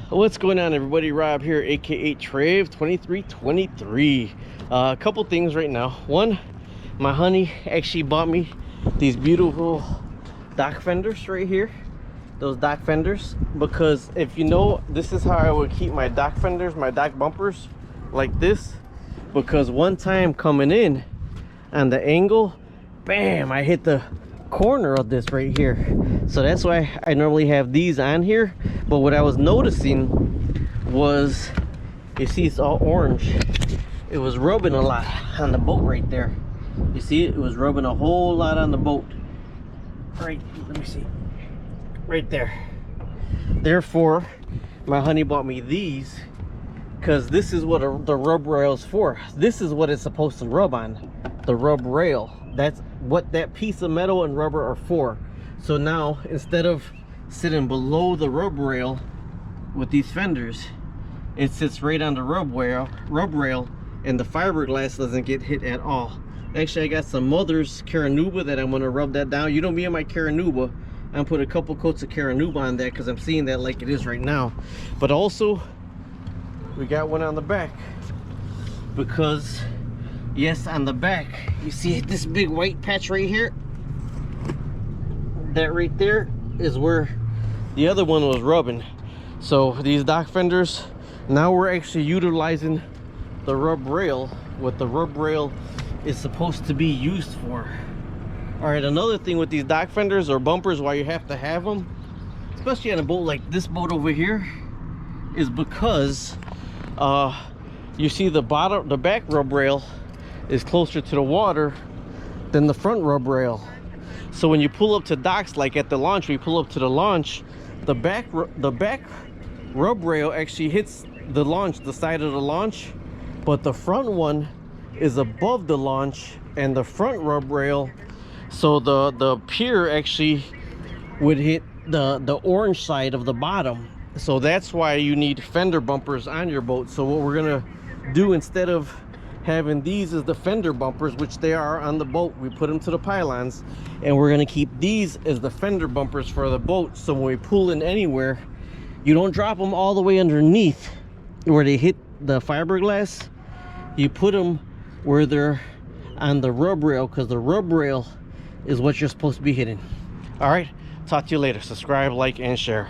What's going on, everybody? Rob here, aka Trave2323. A couple things right now. One, my honey actually bought me these beautiful dock fenders right here. Those dock fenders, because if you know, this is how I would keep my dock fenders, my dock bumpers, like this. Because one time coming in on the angle, bam, I hit the corner of this right here. So that's why I normally have these on here. But what I was noticing was, you see it's all orange. It was rubbing a lot on the boat right there. You see it was rubbing a whole lot on the boat. Right, let me see. Right there. Therefore, my honey bought me these, because this is what the rub rail is for. This is what it's supposed to rub on, the rub rail. That's what that piece of metal and rubber are for. So now, instead of sitting below the rub rail with these fenders, it sits right on the rub rail, and the fiberglass doesn't get hit at all. Actually, I got some Mother's Caranuba that I'm going to rub that down. You know me and my Caranuba. I'm put a couple coats of Caranuba on that because I'm seeing that like it is right now. But also, we got one on the back, because yes, on the back, you see this big white patch right here? That right there is where the other one was rubbing. So these dock fenders, now we're actually utilizing the rub rail, what the rub rail is supposed to be used for. All right, another thing with these dock fenders or bumpers, why you have to have them, especially on a boat like this boat over here, is because you see the back rub rail is closer to the water than the front rub rail. So when you pull up to docks, like at the launch, we pull up to the launch, the back rub rail actually hits the launch, the side of the launch, but the front one is above the launch and the front rub rail. So the pier actually would hit the orange side of the bottom. So that's why you need fender bumpers on your boat. So what we're gonna do, instead of having these as the fender bumpers, which they are on the boat, we put them to the pylons, and we're gonna keep these as the fender bumpers for the boat. So when we pull in anywhere, you don't drop them all the way underneath where they hit the fiberglass. You put them where they're on the rub rail, because the rub rail is what you're supposed to be hitting. All right, talk to you later. Subscribe, like, and share.